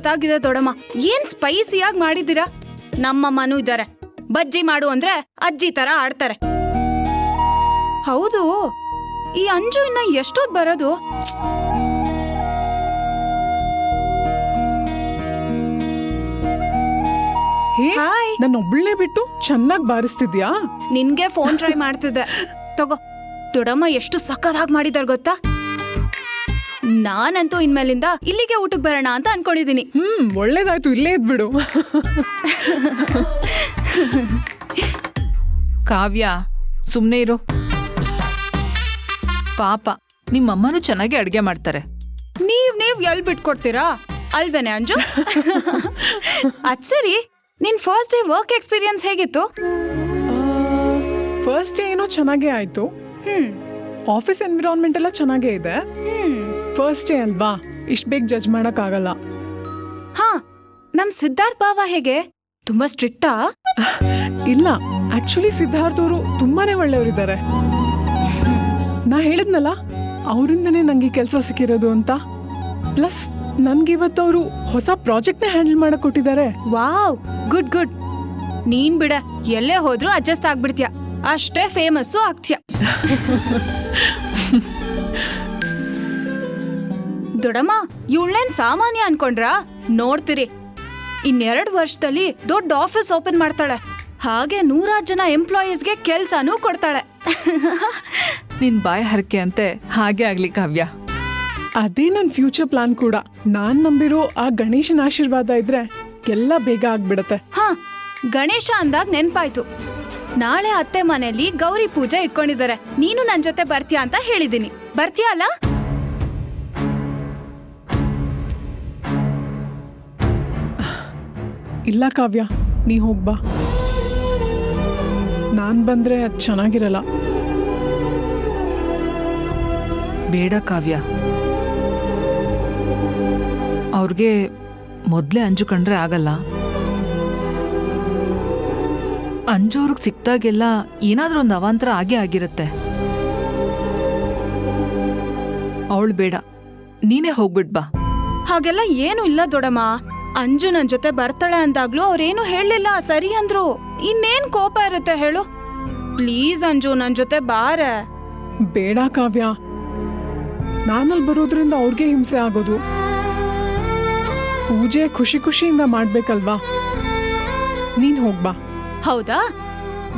ಸಖತ್ತಾಗಿದೆ ದೊಡಮ್ಮ. ಏನ್ ಸ್ಪೈಸಿಯಾಗಿ ಮಾಡಿದ್ದೀರಾ. ನಮ್ಮಮ್ಮನೂ ಇದ್ದಾರೆ. ಬಜ್ಜಿ ಮಾಡು ಅಂದ್ರೆ ಅಜ್ಜಿ ತರ ಆಡ್ತಾರೆ. ಹೌದು, ಈ ಅಂಜು ಇನ್ನ ಎಷ್ಟೊತ್ ಬರೋದು? ಹಾಯ್. ನನ್ನ ಒಬ್ಬಳೇ ಬಿಟ್ಟು ಚೆನ್ನಾಗಿ ಬಾರಿಸ್ತಿದ್ಯಾ? ನಿನ್ಗೆ ಫೋನ್ ಟ್ರೈ ಮಾಡ್ತಿದ್ದೆ. ತಗೋ. ದೊಡಮ್ಮ ಎಷ್ಟು ಸಖತ್ತಾಗಿ ಮಾಡಿದಾರ ಗೊತ್ತಾ? ನಾನಂತೂ ಇನ್ಮೇಲಿಂದ ಇಲ್ಲಿಗೆ ಊಟಕ್ಕೆ ಬರೋಣ ಅಂತ ಅನ್ಕೊಂಡಿದೀನಿ. ಒಳ್ಳೇದಾಯ್ತು, ಇಲ್ಲೇ ಇದ್ಬಿಡು. ಕಾವ್ಯ, ಸುಮ್ನೆ ಇರು. ಪಾಪ ನಿಮ್ಮಮ್ಮನೂ ಚೆನ್ನಾಗಿ ಅಡ್ಗೆ ಮಾಡ್ತಾರೆ. ನೀವ್ ಎಲ್ ಬಿಟ್ಕೊಡ್ತೀರಾ ಅಲ್ವೇನೆ ಅಂಜು? ಅದ್ ಸರಿ, ನಿನ್ ಫಸ್ಟ್ ಡೇ ವರ್ಕ್ ಎಕ್ಸ್ಪೀರಿಯನ್ಸ್ ಹೇಗಿತ್ತು? ಫಸ್ಟ್ ಡೇ ಏನೋ ಚೆನ್ನಾಗೇ ಆಯ್ತು. ಆಫೀಸ್ ಎನ್ವಿರಾನ್ಮೆಂಟ್ ಎಲ್ಲ ಚೆನ್ನಾಗೇ ಇದೆ. ಫಸ್ಟ್ ಡೇ ಅಲ್ವಾ, ಇಷ್ಟ ಬೇಗ ಜಡ್ಜ್ ಮಾಡಕ್ ಆಗಲ್ಲ. ಹಾ, ನಮ್ ಸಿದ್ಧಾರ್ಥ್ ಬಾವ ಹೇಗೆ? ತುಂಬಾ ಸ್ಟ್ರಿಕ್ಟಾ? ಇಲ್ಲ, ಆಕ್ಚುಲಿ ಸಿದ್ಧಾರ್ಥ್ ಅವರು ತುಂಬಾನೇ ಒಳ್ಳೆಯವರಿದ್ದಾರೆ. ನಾ ಹೇಳಿದ್ನಲ್ಲ, ಅವರಿಂದನೇ ನಂಗೆ ಕೆಲಸ ಸಿಕ್ಕಿರೋದು ಅಂತ. ಪ್ಲಸ್ ನನ್ಗಿವತ್ತು ಅವರು ಹೊಸ ಪ್ರಾಜೆಕ್ಟ್ ನ ಹ್ಯಾಂಡಲ್ ಮಾಡಕ್ ಕೊಟ್ಟಿದ್ದಾರೆ. Wow, good good. ನೀನ್ ಬಿಡ, ಎಲ್ಲೇ ಹೋದ್ರೂ ಅಡ್ಜಸ್ಟ್ ಆಗ್ಬಿಡ್ತೀಯ. ಅಷ್ಟೇ ಫೇಮಸ್ಸು ಆಗ್ತೀಯ. ದೊಡಮ್ಮ, ಇವಳೇನ್ ಸಾಮಾನ್ಯ ಅನ್ಕೊಂಡ್ರಾ? ನೋಡ್ತೀರಿ, 2 ವರ್ಷದಲ್ಲಿ ದೊಡ್ಡ ಆಫೀಸ್ ಓಪನ್ ಮಾಡ್ತಾಳೆ. ಹಾಗೆ 100 ಜನ ಎಂಪ್ಲಾಯೀಸ್ಗೆ ಕೆಲ್ಸಾನೂ ಕೊಡ್ತಾಳೆ. ನಿನ್ ಬಾಯಿ ಹರಕೆ ಅಂತೆ ಹಾಗೆ ಆಗ್ಲಿ ಕಾವ್ಯ. ಅದೇ ನನ್ ಫ್ಯೂಚರ್ ಪ್ಲಾನ್ ಕೂಡ. ನಾನ್ ನಂಬಿರೋ ಆ ಗಣೇಶನ ಆಶೀರ್ವಾದ ಇದ್ರೆ ಎಲ್ಲ ಬೇಗ ಆಗ್ಬಿಡತ್ತೆ. ಹಾ, ಗಣೇಶ ಅಂದಾಗ ನೆನ್ಪಾಯ್ತು. ನಾಳೆ ಅತ್ತೆ ಮನೆಯಲ್ಲಿ ಗೌರಿ ಪೂಜೆ ಇಟ್ಕೊಂಡಿದ್ದಾರೆ. ನೀನು ನನ್ ಜೊತೆ ಬರ್ತೀಯಾ ಅಂತ ಹೇಳಿದೀನಿ. ಬರ್ತೀಯಾ ಅಲ್ಲ? ಇಲ್ಲ ಕಾವ್ಯ, ನೀ ಹೋಗ್ಬಾ. ನಾನ್ ಬಂದ್ರೆ ಅದ್ ಚೆನ್ನಾಗಿರಲ್ಲ. ಬೇಡ ಕಾವ್ಯ, ಅವ್ರಿಗೆ ಮೊದ್ಲೇ ಅಂಜು ಕಂಡ್ರೆ ಆಗಲ್ಲ. ಅಂಜು ಅವ್ರಿಗೆ ಸಿಕ್ತಾಗೆಲ್ಲ ಏನಾದ್ರೂ ಒಂದು ಅವಾಂತರ ಆಗೇ ಆಗಿರತ್ತೆ. ಅವಳು ಬೇಡ, ನೀನೇ ಹೋಗ್ಬಿಟ್ ಬಾ. ಹಾಗೆಲ್ಲ ಏನು ಇಲ್ಲ ದೊಡಮ್ಮ. ಅಂಜು ನನ್ ಜೊತೆ ಬರ್ತಾಳೆ ಅಂದಾಗ್ಲೂ ಅವ್ರೇನು ಹೇಳಲಿಲ್ಲ, ಸರಿ ಅಂದ್ರು. ಇನ್ನೇನ್ ಕೋಪ ಇರುತ್ತೆ ಹೇಳು? ಪ್ಲೀಸ್ ಅಂಜು, ನನ್ ಜೊತೆ ಬಾರೆ. ಬೇಡ ಕಾವ್ಯ, ನಾನಲ್ಲಿ ಬರೋದ್ರಿಂದ ಅವ್ರಿಗೆ ಹಿಂಸೆ ಆಗೋದು. ಪೂಜೆ ಖುಷಿ ಖುಷಿಯಿಂದ ಮಾಡ್ಬೇಕಲ್ವಾ? ನೀನ್ ಹೋಗ್ಬಾ. ಹೌದಾ?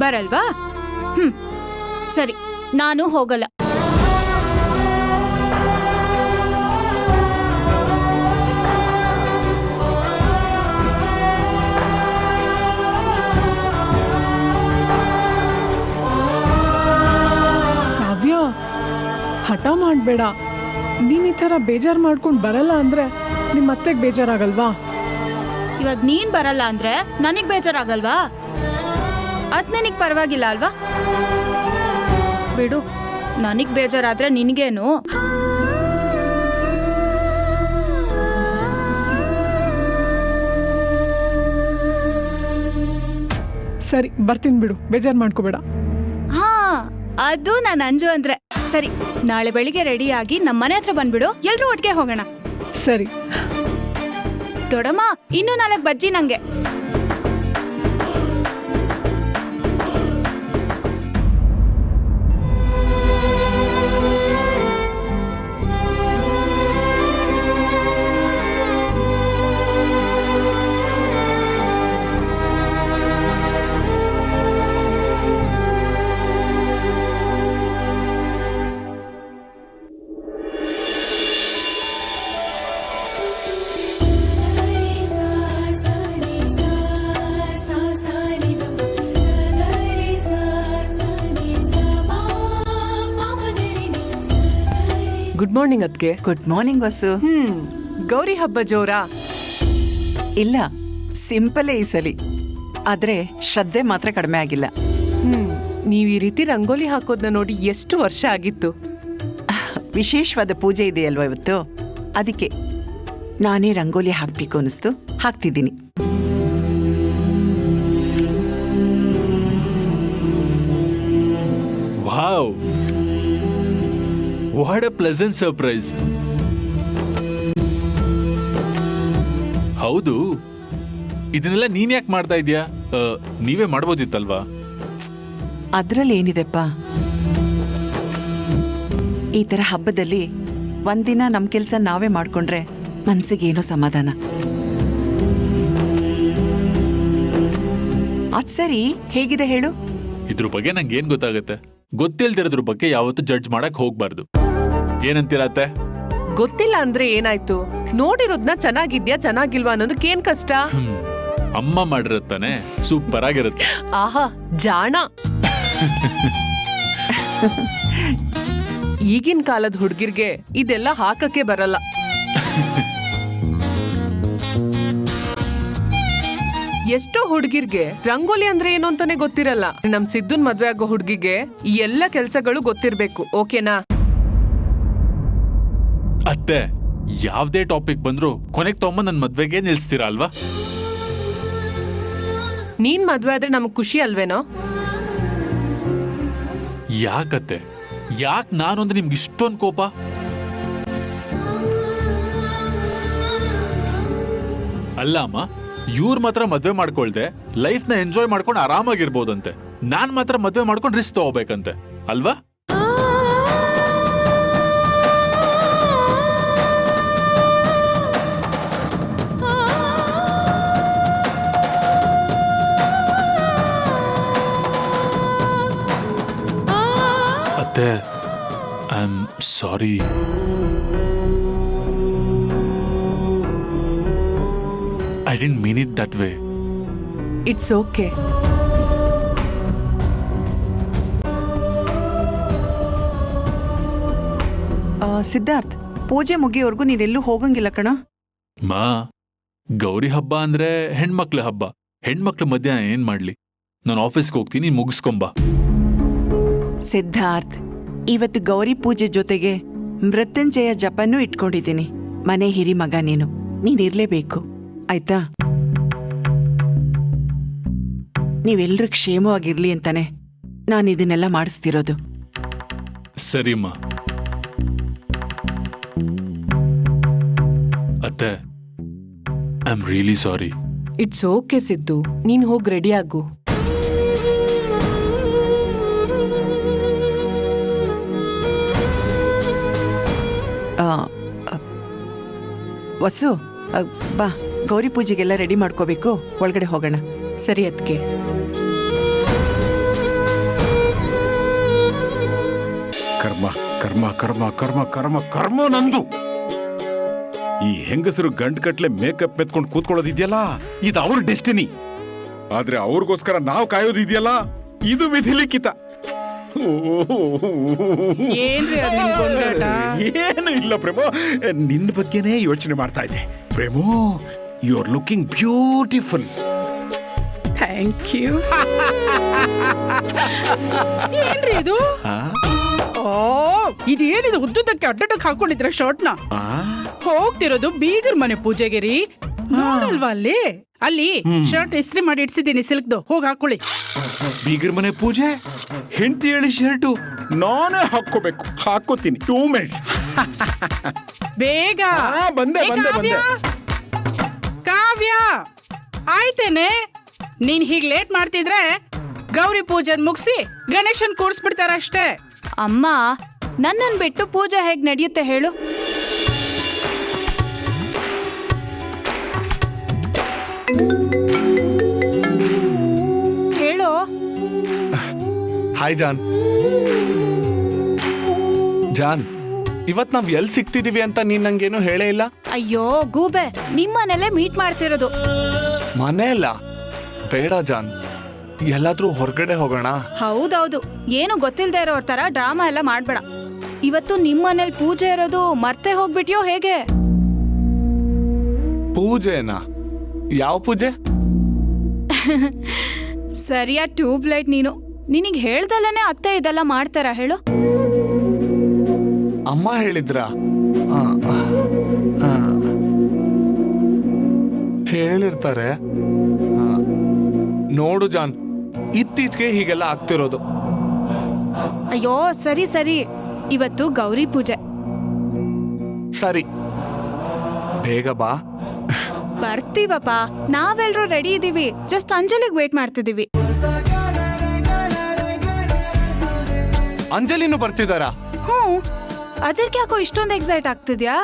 ಬರಲ್ವಾ? ಸರಿ, ನಾನು ಹೋಗಲ್ಲ. ಕಾವ್ಯ, ಹಠ ಮಾಡ್ಬೇಡ. ನೀನ್ ಈ ತರ ಬೇಜಾರ್ ಮಾಡ್ಕೊಂಡ್ ಬರಲ್ಲ ಅಂದ್ರೆ ನಿಮ್ ಅತ್ತೆಗ್ ಬೇಜಾರಾಗಲ್ವಾ? ಇವಾಗ ನೀನ್ ಬರಲ್ಲ ಅಂದ್ರೆ ನನಗ್ ಬೇಜಾರಾಗಲ್ವಾ? ಅದ್ ನನಗ್ ಪರವಾಗಿಲ್ಲ ಅಲ್ವಾ? ಬಿಡು, ನನಗ್ ಬೇಜಾರಾದ್ರೆ ನಿನ್ಗೇನು? ಸರಿ, ಬರ್ತೀನಿ ಬಿಡು, ಬೇಜಾರ್ ಮಾಡ್ಕೋಬೇಡ. ಹಾ, ಅದು ನಾನು ಅಂಜು ಅಂದ್ರೆ. ಸರಿ, ನಾಳೆ ಬೆಳಿಗ್ಗೆ ರೆಡಿಯಾಗಿ ನಮ್ಮನೆ ಹತ್ರ ಬಂದ್ಬಿಡು. ಎಲ್ರೂ ಒಟ್ಟಿಗೆ ಹೋಗೋಣ. ಸರಿ. ದೊಡಮ್ಮ, ಇನ್ನೂ 4 ಬಜ್ಜಿ ನಂಗೆ. ಗುಡ್ ಮಾರ್ನಿಂಗ್ ಅದ್ಕೆ. ಗುಡ್ ಮಾರ್ನಿಂಗ್ ವಸು. ಗೌರಿ ಹಬ್ಬ ಜೋರಾ? ಇಲ್ಲ, ಸಿಂಪಲೇ ಈ ಸಲಿ. ಆದ್ರೆ ಶ್ರದ್ಧೆ ಮಾತ್ರ ಕಡಿಮೆ ಆಗಿಲ್ಲ. ನೀವ್ ಈ ರೀತಿ ರಂಗೋಲಿ ಹಾಕೋದ್ನ ನೋಡಿ ಎಷ್ಟು ವರ್ಷ ಆಗಿತ್ತು. ವಿಶೇಷವಾದ ಪೂಜೆ ಇದೆಯಲ್ವಾ ಇವತ್ತು, ಅದಕ್ಕೆ ನಾನೇ ರಂಗೋಲಿ ಹಾಕ್ಬೇಕು ಅನಿಸ್ತು, ಹಾಕ್ತಿದ್ದೀನಿ. Wow, what a pleasant surprise. ಹೌದು, ಇದನ್ನೆಲ್ಲ ನೀನ್ ಯಾಕೆ ಮಾಡ್ತಾ ಇದೀಯಾ? ನೀವೇ ಮಾಡ್ಬೋದಿತ್ತಲ್ವಾ? ಅದ್ರಲ್ಲಿ ಏನಿದೆಪ್ಪ, ಈ ತರ ಹಬ್ಬದಲ್ಲಿ ಒಂದಿನ ನಮ್ ಕೆಲ್ಸ ನಾವೇ ಮಾಡ್ಕೊಂಡ್ರೆ ಮನ್ಸಿಗೇನೋ ಸಮಾಧಾನ. ಅದ್ ಸರಿ, ಹೇಗಿದೆ ಹೇಳು? ಇದ್ರ ಬಗ್ಗೆ ನಂಗೆ ಏನ್ ಗೊತ್ತಾಗತ್ತೆ? ಗೊತ್ತಿಲ್ದಿರೋದ್ರ ಬಗ್ಗೆ ಯಾವತ್ತೂ ಜಡ್ಜ್ ಮಾಡಕ್ ಹೋಗ್ಬಾರ್ದು. ಏನಂತೀರತ್ತೆ? ಗೊತ್ತಿಲ್ಲ ಅಂದ್ರೆ ಏನಾಯ್ತು? ನೋಡಿರೋದ್ನ ಚೆನ್ನಾಗಿದ್ಯಾ ಚೆನ್ನಾಗಿಲ್ವಾ ಅನ್ನೋದಕ್ಕೆ ಏನ್ ಕಷ್ಟ? ಅಮ್ಮ ಮಾಡಿರತ್ತಾನೆ, ಸೂಪರ್ ಆಗಿರುತ್ತೆ. ಆಹಾ, ಜಾಣ. ಈಗಿನ ಕಾಲದ ಹುಡ್ಗಿರ್ಗೆ ಇದೆಲ್ಲ ಹಾಕಕ್ಕೆ ಬರಲ್ಲ. ಎಷ್ಟೋ ಹುಡ್ಗಿರ್ಗೆ ರಂಗೋಲಿ ಅಂದ್ರೆ ಏನು ಅಂತಾನೆ ಗೊತ್ತಿರಲ್ಲ. ನಮ್ ಸಿದ್ದುನ್ ಮದ್ವೆ ಆಗೋ ಹುಡ್ಗಿಗೆ ಈ ಎಲ್ಲ ಕೆಲ್ಸಗಳು ಗೊತ್ತಿರ್ಬೇಕು, ಓಕೆನಾ? ಅತ್ತೆ, ಯಾವ್ದೇ ಟಾಪಿಕ್ ಬಂದ್ರು ಕೊನೆಗ್ ತಗೊಂಬ ನನ್ ಮದ್ವೆಗೆ ನಿಲ್ಸ್ತೀರಾ ಅಲ್ವಾ? ನೀನ್ ಮದ್ವೆ ಆದ್ರೆ ನಮಗ್ ಖುಷಿ ಅಲ್ವೇನೋ? ಯಾಕತ್ತೆ, ಯಾಕೆ ನಾನೊಂದು ನಿಮ್ಗೆ ಇಷ್ಟೊಂದು ಕೋಪ? ಅಲ್ಲ ಅಮ್ಮ, ಇವ್ರ ಮಾತ್ರ ಮದ್ವೆ ಮಾಡ್ಕೊಳ್ದೆ ಲೈಫ್ ನ ಎಂಜಾಯ್ ಮಾಡ್ಕೊಂಡು ಆರಾಮಾಗಿರ್ಬೋದಂತೆ. ನಾನ್ ಮಾತ್ರ ಮದ್ವೆ ಮಾಡ್ಕೊಂಡು ರಿಸ್ಕ್ ತಗೋಬೇಕಂತೆ ಅಲ್ವಾ? ಅತ್ತೆ, I am sorry. I didn't mean it that way. It's okay. Siddharth, ಪೂಜೆ ಮುಗಿಯೋವರೆಗೂ ನೀನೆಲ್ಲೂ ಹೋಗಂಗಿಲ್ಲ ಕಣ. ಮಾ, ಗೌರಿ ಹಬ್ಬ ಅಂದ್ರೆ ಹೆಣ್ಮಕ್ಳ ಹಬ್ಬ. ಹೆಣ್ಮಕ್ಳ ಮಧ್ಯ ಏನ್ ಮಾಡ್ಲಿ? ನಾನು ಆಫೀಸ್ಗೆ ಹೋಗ್ತೀನಿ, ಮುಗಿಸ್ಕೊಂಬ. ಸಿದ್ಧಾರ್ಥ್, ಇವತ್ತು ಗೌರಿ ಪೂಜೆ ಜೊತೆಗೆ ಮೃತ್ಯುಂಜಯ ಜಪನೂ ಇಟ್ಕೊಂಡಿದ್ದೀನಿ. ಮನೆ ಹಿರಿ ಮಗ ನೀನಿರ್ಲೇಬೇಕು, ಆಯ್ತಾ? ನೀವೆಲ್ಲರೂ ಕ್ಷೇಮವಾಗಿರ್ಲಿ ಅಂತಾನೆ ನಾನು ಇದನ್ನೆಲ್ಲ ಮಾಡಿಸ್ತಿರೋದು. ಸರಿಮ್ಮ. ಅತ್ತೆ, I am really sorry. It's okay Siddu, ನೀನ್ ಹೋಗ್ ರೆಡಿ ಆಗು. ವಸು, ಬಾ, ಗೌರಿ ಪೂಜೆಗೆಲ್ಲ ರೆಡಿ ಮಾಡ್ಕೋಬೇಕು, ಒಳಗಡೆ ಹೋಗೋಣ. ಸರಿ ಅದ್ಕೆ. ಕರ್ಮ ಕರ್ಮ ಕರ್ಮ ಕರ್ಮ ಕರ್ಮ ಕರ್ಮ ನಂದು. ಈ ಹೆಂಗಸರು ಗಂಟ್ಗಟ್ಲೆ ಮೇಕಪ್ ಮೆತ್ಕೊಂಡು ಕೂತ್ಕೊಳ್ಳೋದಿದ್ಯಲ್ಲ, ಇದು ಅವ್ರ ಡೆಸ್ಟಿನಿ. ಆದ್ರೆ ಅವ್ರಿಗೋಸ್ಕರ ನಾವು ಕಾಯೋದಿದ್ಯಲ್ಲ, ಇದು ವಿಧಿಲಿಖಿತ. ಏನು ಇಲ್ಲ ಪ್ರೇಮೋ, ನಿನ್ನ ಬಗ್ಗೆನೇ ಯೋಚನೆ ಮಾಡ್ತಾ ಇದ್ದೆ. ಪ್ರೇಮೋ, you are looking beautiful. Thank you. ಏನ್ರಿ ಇದು? ಓ, ಇದೇನಿದು ಉದ್ದುದಕ್ಕೆ ಅಡ್ಡಕ್ಕೆ ಹಾಕೊಂಡಿದ್ರ ಶರ್ಟ್ನ? ಹೋಗ್ತಿರೋದು ಬೀಗರ್ ಮನೆ ಪೂಜೆಗೆ ರೀ. ನೋಡಲ್ವಾ ಅಲ್ಲಿ ಅಲ್ಲಿ ಶರ್ಟ್ ಇಸ್ತ್ರಿ ಮಾಡಿ ಇಡ್ಸಿದ್ದೀನಿ, ಸಿಲ್ಕ್ದು. ಹೋಗಿ ಹಾಕೊಳ್ಳಿ. ಬೀಗರ್ ಮನೆ ಪೂಜೆ, ಹೆಂಡತಿ ಹೇಳಿ ಶರ್ಟು ನಾನೇ ಹಾಕೋಬೇಕು. ಹಾಕೋತೀನಿ, 2 ಮಿನಿಟ್ಸ್. ಬೇಗ ಬಂದೆ ಏ, ಬಂದೆ ಕಾವ್ಯ! ಬಂದೆ. ಕಾವ್ಯ, ಆಯ್ತೇನೆ. ನೀನ್ ಹೀಗ್ ಲೇಟ್ ಮಾಡ್ತಿದ್ರೆ ಗೌರಿ ಪೂಜೆನ್ ಮುಗಿಸಿ ಗಣೇಶನ್ ಕೂರ್ಸ್ಬಿಡ್ತಾರ ಅಷ್ಟೇ. ಅಮ್ಮ, ನನ್ನನ್ ಬಿಟ್ಟು ಪೂಜೆ ಹೇಗ್ ನಡೆಯುತ್ತೆ ಹೇಳು? ಹೇಳು. Hi John. ಜಾನ್, ಇವತ್ ನಾವ್ ಎಲ್ ಸಿಗ್ತಿದೀವಿ ಅಂತ ನೀನ್ ನಂಗೇನು ಹೇಳೇ ಇಲ್ಲ. ಅಯ್ಯೋ ಗೂಬೆ, ನಿಮ್ಮನೆಲ್ಲೇ ಮೀಟ್ ಮಾಡ್ತಿರೋದು. ಮನೆಯಲ್ಲ, ಬೇಡ ಜಾನ್, ಎಲ್ಲಾದ್ರೂ ಹೊರಗಡೆ ಹೋಗೋಣ. ಹೌದೌದು, ಏನು ಗೊತ್ತಿಲ್ದೇ ಇರೋರ್ ತರ ಡ್ರಾಮಾ ಎಲ್ಲ ಮಾಡ್ಬೇಡ. ಇವತ್ತು ನಿಮ್ಮನೇಲಿ ಪೂಜೆ ಇರೋದು ಮರ್ತೆ ಹೋಗ್ಬಿಟ್ಯೋ ಹೇಗೆ? ಪೂಜೆನಾ? ಯಾವ ಪೂಜೆ? ಸರಿಯಾ ಟ್ಯೂಬ್ ಲೈಟ್ ನೀನು. ನಿನಗ್ ಹೇಳ್ದಲ್ಲೇ ಅತ್ತೆ ಇದೆಲ್ಲ ಮಾಡ್ತಾರ ಹೇಳು? ಅಮ್ಮ ಹೇಳಿದ್ರ? ಹೇಳಿರ್ತಾರೆ. ನೋಡು ಜಾನ್, ಇತ್ತೀಚೆಗೆ ಹೀಗೆಲ್ಲ ಆಗ್ತಿರೋದು. ಅಯ್ಯೋ ಸರಿ ಸರಿ, ಇವತ್ತು ಗೌರಿ ಪೂಜೆ. ಸರಿ, ಬೇಗ ಬಾ. ಬರ್ತೀವಪ್ಪ, ನಾವೆಲ್ರೂ ರೆಡಿ ಇದೀವಿ. ಜಸ್ಟ್ ಅಂಜಲಿಗ್ ವೇಟ್ ಮಾಡ್ತಿದೀವಿ. ಅಂಜಲಿನೂ ಬರ್ತಿದಾರಾ? ಅದಕ್ಕೆ ಯಾಕೋ ಇಷ್ಟೊಂದು ಎಕ್ಸೈಟ್ ಆಗ್ತಿದ್ಯಾ?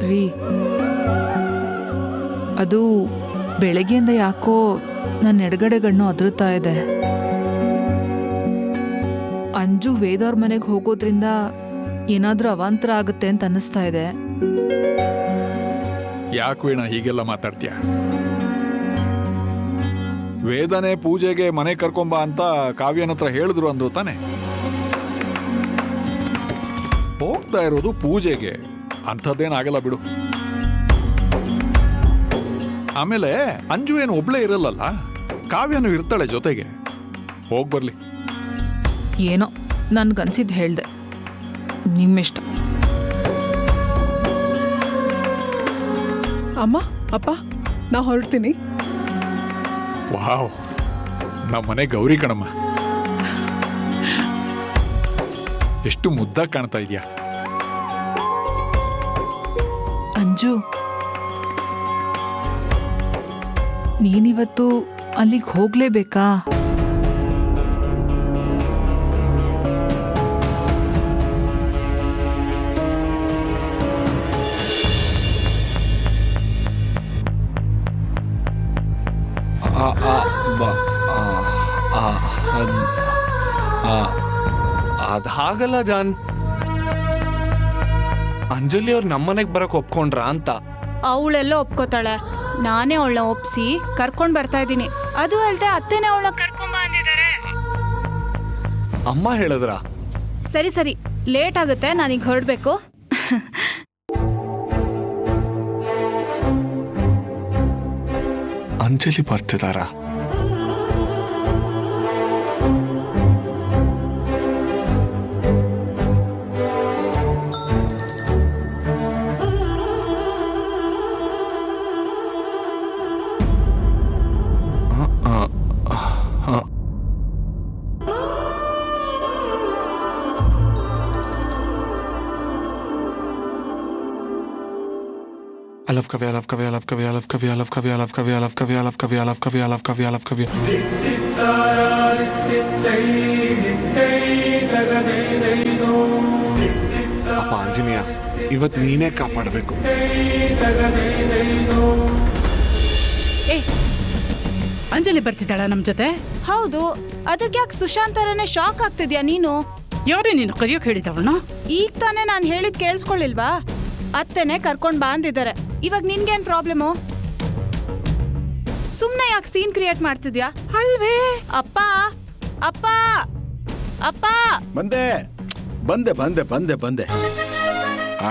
ರೀ, ಅದು ಬೆಳಗ್ಗೆಯಿಂದ ಯಾಕೋ ನನ್ನ ಎಡಗಡೆ ಗಣ್ಣು ಅದ್ರುತ್ತಾ ಇದೆ. ಅಂಜು ವೇದವ್ರ ಮನೆಗೆ ಹೋಗೋದ್ರಿಂದ ಏನಾದ್ರೂ ಅವಾಂತರ ಆಗುತ್ತೆ ಅಂತ ಅನ್ನಿಸ್ತಾ ಇದೆ. ಯಾಕೆ ವೀಣಾ ಹೀಗೆಲ್ಲ ಮಾತಾಡ್ತೀಯ? ವೇದನೆ ಪೂಜೆಗೆ ಮನೆ ಕರ್ಕೊಂಬ ಅಂತ ಕಾವ್ಯನ ಹತ್ರ ಹೇಳಿದ್ರು ಅಂದ್ರು ತಾನೆ. ಹೋಗ್ತಾ ಇರೋದು ಪೂಜೆಗೆ, ಅಂಥದ್ದೇನಾಗಲ್ಲ ಬಿಡು. ಆಮೇಲೆ ಅಂಜು ಏನು ಒಬ್ಳೇ ಇರಲ್ಲಲ್ಲ, ಕಾವ್ಯನೂ ಇರ್ತಾಳೆ ಜೊತೆಗೆ. ಹೋಗ್ ಬರ್ಲಿ. ಏನೋ ನನ್ಗನ್ಸಿದ್ದು ಹೇಳ್ದೆ, ನಿಮ್ಮಿಷ್ಟ. ಅಮ್ಮ ಅಪ್ಪ, ನಾ ಹೊರಡ್ತೀನಿ. ವಾವ್, ನಮ್ಮ ಮನೆ ಗೌರಿ ಕಣಮ್ಮ. ಎಷ್ಟು ಮುದ್ದಾಗಿ ಕಾಣ್ತಾ ಇದೆಯಾ. ಅಂಜು, ನೀನಿವತ್ತು ಅಲ್ಲಿಗೆ ಹೋಗ್ಲೇಬೇಕಾ? ಅದಾಗಲ್ಲ ಜಾನ್. ಅಂಜಲಿ ಅವ್ರು ನಮ್ಮನೆಗೆ ಬರಕ್ ಒಪ್ಕೊಂಡ್ರ ಅಂತ. ಅವಳೆಲ್ಲ ಒಪ್ಕೋತಾಳೆ. ನಾನೇ ಅವಳನ್ನ ಒಪ್ಸಿ ಕರ್ಕೊಂಡ್ ಬರ್ತಾ ಇದ್ದೀನಿ. ಅದು ಅಲ್ದೆ ಅತ್ತೆನೇ ಅವಳನ್ನ ಕರ್ಕೊಂಡ್ ಬಂದಿದ್ದಾರೆ. ಅಮ್ಮ ಹೇಳಿದ್ರ? ಸರಿ ಸರಿ, ಲೇಟ್ ಆಗುತ್ತೆ, ನಾನೀಗ ಹೊರಡ್ಬೇಕು. Anjali ಬರ್ತಿದಾರ? I love Kavya, I love Kavya, I love Kavya, I love Kavya, I love Kavya, I love Kavya, I love Kavya, I love Kavya, I love Kavya, I love Kavya, I love Kavya. ಅಪ್ಪ ಆಂಜನೇಯ, ಇವತ್ ನೀನೇ ಕಾಪಾಡಬೇಕು. ಏ, ಅಂಜಲಿ ಬರ್ತಿದ್ದಾಳ ನಮ್ ಜೊತೆ? ಹೌದು, ಅದಕ್ಕೆ ಯಾಕೆ ಸುಶಾಂತರನೇ ಶಾಕ್ ಆಗ್ತಿದ್ಯಾ ನೀನು? ಯಾರೇ ನೀನು ಕರಿಯೋಕ್ ಹೇಳಿದವಳನ್ನ? ಈಗ ತಾನೇ ನಾನು ಹೇಳಿದ್ ಕೇಳಿಸ್ಕೊಳ್ಳಿಲ್ವಾ? ಅತ್ತೆನೆ ಕರ್ಕೊಂಡ್ ಬಂದಿದ್ದಾರೆ. ಇವಾಗ ನಿನ್ಗೇನ್ ಪ್ರಾಬ್ಲಮು? ಸುಮ್ನೆ ಯಾಕೆ ಸೀನ್ ಕ್ರಿಯೇಟ್ ಮಾಡ್ತಿದ್ಯಾ? ಅಲ್ವೇ? ಅಪ್ಪ ಅಪ್ಪ ಅಪ್ಪ, ಬಂದೆ ಬಂದೆ ಬಂದೆ ಬಂದೆ ಬಂದೆ.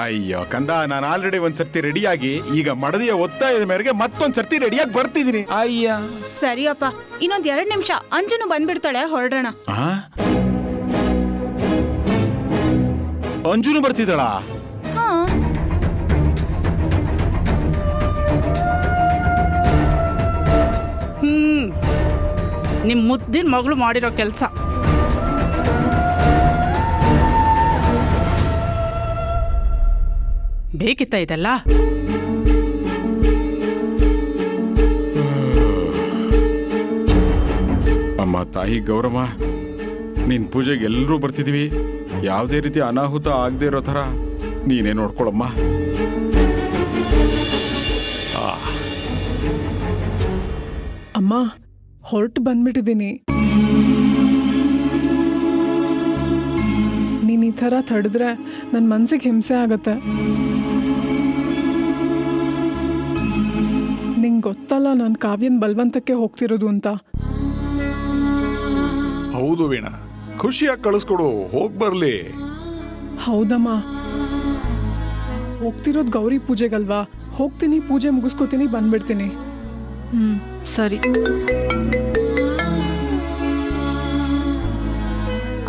ಅಯ್ಯೋ ಕಂದ, ನಾನು ಆಲ್ರೆಡಿ ಒಂದ್ಸರ್ತಿ ರೆಡಿಯಾಗಿ ಈಗ ಮಡದಿಯ ಒತ್ತಾಯದ ಮೇರೆಗೆ ಮತ್ತೊಂದ್ಸರ್ತಿ ರೆಡಿಯಾಗಿ ಬರ್ತಿದ್ದೀನಿ. ಅಯ್ಯ ಸರಿಯಪ್ಪ, ಇನ್ನೊಂದ್ 2 ನಿಮಿಷ, ಅಂಜುನು ಬಂದ್ಬಿಡ್ತಾಳೆ, ಹೊರಡೋಣ. ಅಂಜುನು ಬರ್ತಿದ್ದಾಳ? ಹಾ, ನಿಮ್ ಮುದ್ದಿನ ಮಗಳು ಮಾಡಿರೋ ಕೆಲಸ. ಬೇಕಿತ್ತ ಇದೆಲ್ಲ? ಅಮ್ಮ ತಾಯಿ ಗೌರಮ್ಮ, ನಿನ್ ಪೂಜೆಗೆ ಎಲ್ಲರೂ ಬರ್ತಿದೀವಿ. ಯಾವುದೇ ರೀತಿ ಅನಾಹುತ ಆಗದೆ ಇರೋ ಥರ ನೀನೇ ನೋಡ್ಕೊಳಮ್ಮ. ಅಮ್ಮ, ಹೊರಟು ಬಂದ್ಬಿಟ್ಟಿದ್ದೀನಿ. ನೀನು ಈ ಥರ ತಡೆದ್ರೆ ನನ್ನ ಮನ್ಸಿಗೆ ಹಿಂಸೆ ಆಗತ್ತೆ. ನಿಂಗೆ ಗೊತ್ತಲ್ಲ ನಾನು ಕಾವ್ಯನ ಬಲವಂತಕ್ಕೆ ಹೋಗ್ತಿರೋದು ಅಂತ. ಹೌದು ವೀಣಾ, ಖುಷಿಯಾಗಿ ಕಳಿಸ್ಕೊಡು, ಹೋಗ್ ಬರ್ಲಿ. ಹೌದಮ್ಮ, ಹೋಗ್ತಿರೋದು ಗೌರಿ ಪೂಜೆಗಲ್ವಾ? ಹೋಗ್ತೀನಿ, ಪೂಜೆ ಮುಗಿಸ್ಕೋತೀನಿ, ಬಂದ್ಬಿಡ್ತೀನಿ. ಸರಿ.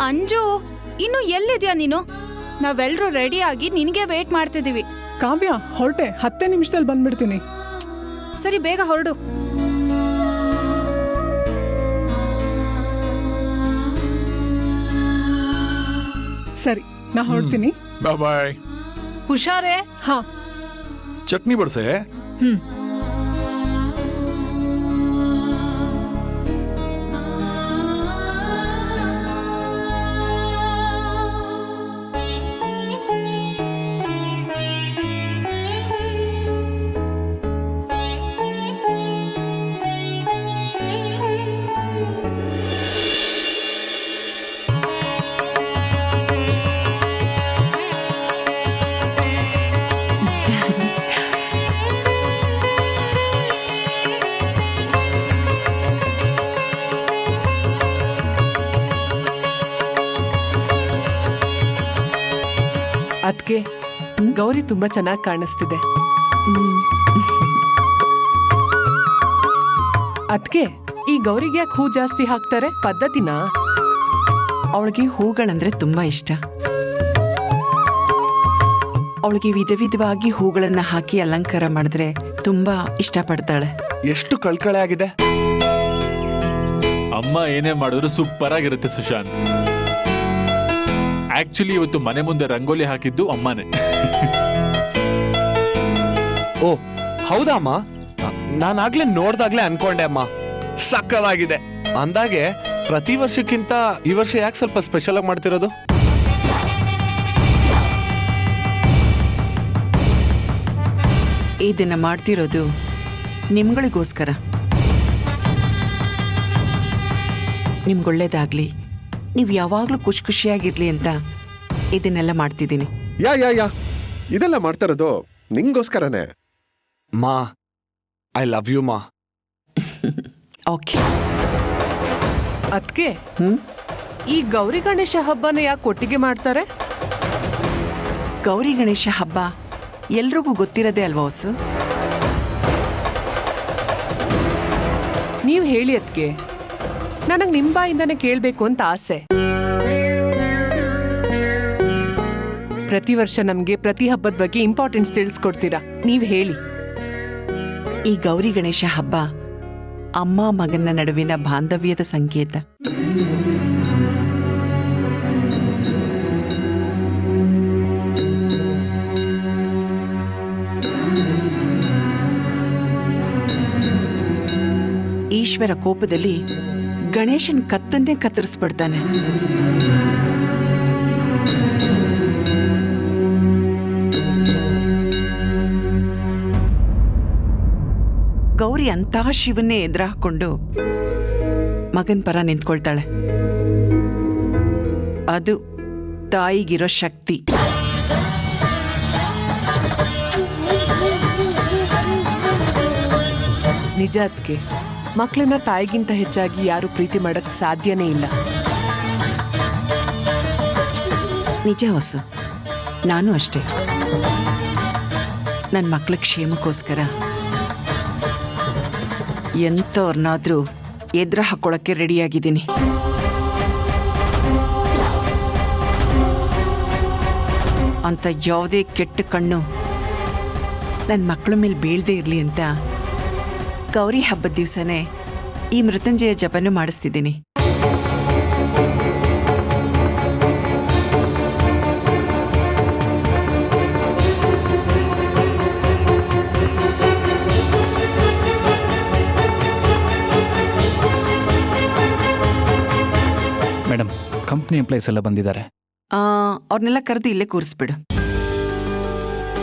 ಅಂಜು, ಇನ್ನು ಎಲ್ಲಿದ್ಯಾ ನೀನು? ನಾವೆಲ್ಲರೂ ರೆಡಿ ಆಗಿ ನಿನಗೆ ವೇಟ್ ಮಾಡ್ತಿದೀವಿ. ಕಾವ್ಯ ಹೊರಟೆ, 10 ನಿಮಿಷದಲ್ಲಿ ಬಂದ್ಬಿಡ್ತೀನಿ. ಸರಿ, ಬೇಗ ಹೊರಡು. ಸರಿ, ನಾ ಹೊರಡ್ತೀನಿ. ಬಾಯ್. ಹುಷಾರೇ. ಹಾ. ಚಟ್ನಿ ಬಡ್ಸೆ. ಹ್ಮ್. ಅದ್ಕೆ ಗೌರಿ ತುಂಬಾ ಚೆನ್ನಾಗಿ ಕಾಣಿಸ್ತಿದೆ. ಅದ್ಕೆ ಈ ಗೌರಿಗೆ ಯಾಕೆ ಹೂ ಜಾಸ್ತಿ ಹಾಕ್ತಾರೆ? ಪದ್ಧತಿನಾ? ಅವಳಿಗೆ ಹೂಗಳಂದ್ರೆ ತುಂಬಾ ಇಷ್ಟ. ಅವಳಿಗೆ ವಿಧ ವಿಧವಾಗಿ ಹೂಗಳನ್ನ ಹಾಕಿ ಅಲಂಕಾರ ಮಾಡಿದ್ರೆ ತುಂಬಾ ಇಷ್ಟಪಡ್ತಾಳೆ. ಎಷ್ಟು ಕಳ್ಕಳೆ ಆಗಿದೆ. ಅಮ್ಮ ಏನೇ ಮಾಡಿದ್ರು ಸೂಪರ್ ಆಗಿರುತ್ತೆ ಸುಶಾಂತ್. ಆಕ್ಚುಲಿ ಇವತ್ತು ಮನೆ ಮುಂದೆ ರಂಗೋಲಿ ಹಾಕಿದ್ದು ಅಮ್ಮನೇ. ಓ ಹೌದಾ ಅಮ್ಮ? ನಾನಾಗ್ಲೇ ನೋಡ್ದಾಗ್ಲೇ ಅನ್ಕೊಂಡೆ ಅಮ್ಮ, ಸಕ್ಕದಾಗಿದೆ. ಅಂದಾಗೆ ಪ್ರತಿ ವರ್ಷಕ್ಕಿಂತ ಈ ವರ್ಷ ಯಾಕೆ ಸ್ವಲ್ಪ ಸ್ಪೆಷಲ್ ಆಗಿ ಮಾಡ್ತಿರೋದು? ಇದನ್ನ ಮಾಡ್ತಿರೋದು ನಿಮ್ಗಳಿಗೋಸ್ಕರ. ನಿಮ್ಗೊಳ್ಳೇದಾಗ್ಲಿ, ನೀವು ಯಾವಾಗ್ಲೂ ಖುಷಿ ಖುಷಿಯಾಗಿರ್ಲಿ ಅಂತ ಇದನ್ನೆಲ್ಲ ಮಾಡ್ತಿದ್ದೀನಿ. ಯಾ ಇದೆಲ್ಲ ಮಾಡ್ತಾರದು ನಿಂಗೋಸ್ಕರನೇ. ಮಾ ಐ ಲವ್ ಯು ಮಾ. ಓಕೆ. ಅದ್ಕೆ ಈ ಗೌರಿ ಗಣೇಶ ಹಬ್ಬನ ಯಾಕೆ ಒಟ್ಟಿಗೆ ಮಾಡ್ತಾರೆ? ಗೌರಿ ಗಣೇಶ ಹಬ್ಬ ಎಲ್ರಿಗೂ ಗೊತ್ತಿರೋದೇ ಅಲ್ವಾ ಹೊಸು? ನೀವು ಹೇಳಿ ಅದ್ಕೆ, ನನಗೆ ನಿಮ್ಮ ಬಾಯಿಂದಾನೆ ಕೇಳಬೇಕು ಅಂತ ಆಸೆ. ಪ್ರತಿ ವರ್ಷ ನಮಗೆ ಪ್ರತಿ ಹಬ್ಬದ ಬಗ್ಗೆ ಇಂಪಾರ್ಟೆನ್ಸ್ ತಿಳಿಸ್ಕೊಡ್ತೀರಾ, ನೀವು ಹೇಳಿ. ಈ ಗೌರಿ ಗಣೇಶ ಹಬ್ಬ ಅಮ್ಮ ಮಗನ ನಡುವಿನ ಬಾಂಧವ್ಯದ ಸಂಕೇತ. ಈಶ್ವರ ಕೋಪದಲ್ಲಿ ಗಣೇಶನ್ ಕತ್ತನ್ನೇ ಕತ್ತರಿಸ್ಬಿಡ್ತಾನೆ. ಗೌರಿ ಅಂತಹ ಶಿವನ್ನೇ ಎದುರು ಹಾಕೊಂಡು ಮಗನ್ ಪರ ನಿಂತ್ಕೊಳ್ತಾಳೆ. ಅದು ತಾಯಿಗಿರೋ ಶಕ್ತಿ. ನಿಜ ಅದ್ಕೆ, ಮಕ್ಕಳನ್ನ ತಾಯಿಗಿಂತ ಹೆಚ್ಚಾಗಿ ಯಾರು ಪ್ರೀತಿ ಮಾಡಕ್ ಸಾಧ್ಯನೇ ಇಲ್ಲ. ನಿಜ ಹೊಸು, ನಾನು ಅಷ್ಟೇ. ನನ್ನ ಮಕ್ಕಳ ಕ್ಷೇಮಕ್ಕೋಸ್ಕರ ಎಂಥವ್ರನ್ನಾದ್ರೂ ಎದುರು ಹಾಕೊಳ್ಳೋಕ್ಕೆ ರೆಡಿಯಾಗಿದ್ದೀನಿ. ಅಂತ ಯಾವುದೇ ಕೆಟ್ಟ ಕಣ್ಣು ನನ್ನ ಮಕ್ಕಳ ಮೇಲೆ ಬೀಳದೇ ಇರಲಿ ಅಂತ ಗೌರಿ ಹಬ್ಬದ ದಿವಸನೇ ಈ ಮೃತ್ಯುಂಜಯ ಜಪನೂ ಮಾಡಿಸ್ತಿದ್ದೀನಿ. ಮೇಡಮ್, ಕಂಪ್ನಿ ಎಂಪ್ಲಾಯೀಸ್ ಎಲ್ಲ ಬಂದಿದ್ದಾರೆ. ಅವ್ರನ್ನೆಲ್ಲ ಕರೆದು ಇಲ್ಲೇ ಕೂರಿಸ್ಬಿಡು.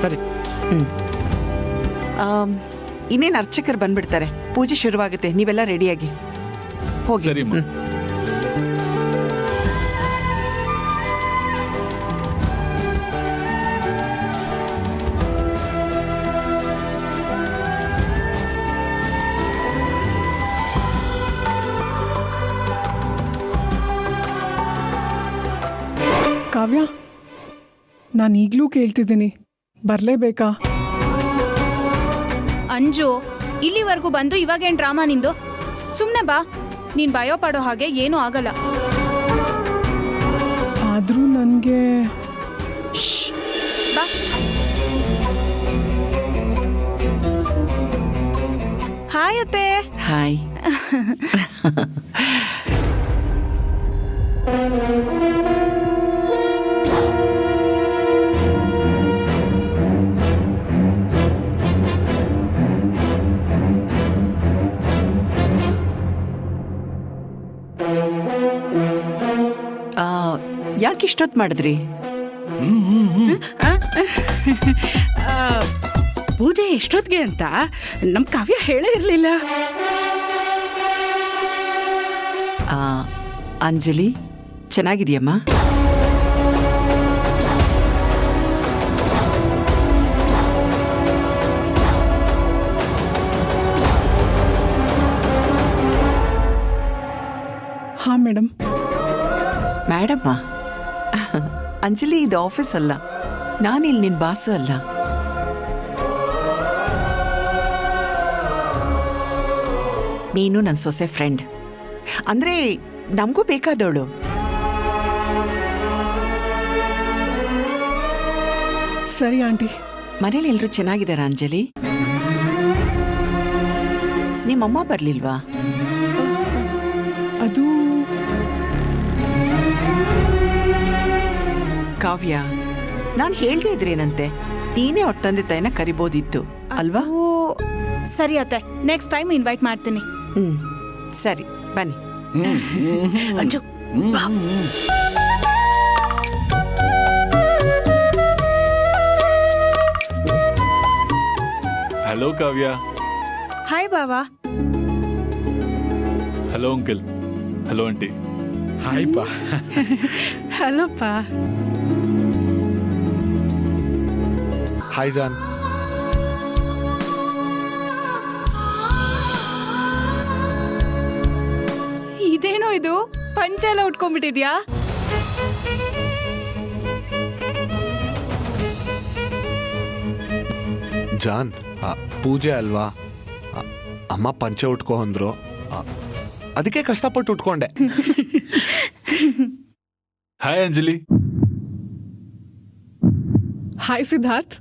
ಸರಿ. ಇನ್ನೇನು ಅರ್ಚಕರು ಬಂದ್ಬಿಡ್ತಾರೆ, ಪೂಜೆ ಶುರುವಾಗುತ್ತೆ. ನೀವೆಲ್ಲ ರೆಡಿಯಾಗಿ ಹೋಗಿ. ಸರಿ ಮಾ. ಕಾವ್ಯ, ನಾನು ಈಗಲೂ ಕೇಳ್ತಿದ್ದೀನಿ, ಬರಲೇಬೇಕಾ? ಅಂಜು, ಇಲ್ಲಿವರೆಗೂ ಬಂದು ಇವಾಗೇನ್ ಡ್ರಾಮಾ ನಿಂದು? ಸುಮ್ನೆ ಬಾ. ನೀನ್ ಭಯ ಪಡೋ ಹಾಗೆ ಏನೂ ಆಗಲ್ಲ. ಆದರೂ ನನಗೆ ಹಾಯ್ ಅತ್ತೆ. ಹಾಯ್. ಯಾಕೆ ಇಷ್ಟೊತ್ತು ಮಾಡಿದ್ರಿ? ಪೂಜೆ ಎಷ್ಟೊತ್ತಿಗೆ ಅಂತ ನಮ್ ಕಾವ್ಯ ಹೇಳೇ ಇರ್ಲಿಲ್ಲ. ಅಂಜಲಿ ಚೆನ್ನಾಗಿದೆಯಮ್ಮ? ಹಾ ಮೇಡಮ್. ಮೇಡಮ್ಮ, ಅಂಜಲಿ ಇದು ಆಫೀಸ್ ಅಲ್ಲ, ನಾನಿಲ್ಲಿ ನಿನ್ನ ಬಾಸು ಅಲ್ಲ. ನೀನು ನನ್ನ ಸೊಸೆ ಫ್ರೆಂಡ್, ಅಂದ್ರೆ ನಮಗೂ ಬೇಕಾದವಳು. ಸರಿ ಆಂಟಿ. ಮನೇಲಿ ಎಲ್ಲರೂ ಚೆನ್ನಾಗಿದ್ದಾರ ಅಂಜಲಿ? ನಿಮ್ಮಮ್ಮ ಬರ್ಲಿಲ್ವಾ? ಅದು ಕಾವ್ಯ, ನಾನು ಹೇಳ್ದೇ ಇದ್ರೇನಂತೆ, ನೀನೇ ಅವ್ರ ತಂದೆ ತಾಯಿನ ಕರಿಬೋದಿತ್ತು ಅಲ್ವಾ? ಓ ಸರಿ ಅತ್ತೆ, ನೆಕ್ಸ್ಟ್ ಟೈಮ್ ಇನ್ವೈಟ್ ಮಾಡ್ತೀನಿ. ಸರಿ ಬನ್ನಿ. ಅಂಜು ಬಾ. ಹಲೋ ಕಾವ್ಯ. ಹಾಯ್ ಬಾವಾ. Hello uncle. Hello aunty. Hi ಪಾ. ಹಲೋಪ್ಪ. Hi John. ಇದೇನೋ ಇದು, ಪಂಚೆ ಎಲ್ಲ ಉಟ್ಕೊಂಡ್ಬಿಟ್ಟಿದ್ಯಾ? ಜಾನ್, ಪೂಜೆ ಅಲ್ವಾ, ಅಮ್ಮ ಪಂಚೆ ಉಟ್ಕೊ ಅಂದ್ರು, ಅದಕ್ಕೆ ಕಷ್ಟಪಟ್ಟು ಉಟ್ಕೊಂಡೆ. ಹಾಯ್ ಅಂಜಲಿ. ಹಾಯ್ ಸಿದ್ಧಾರ್ಥ್.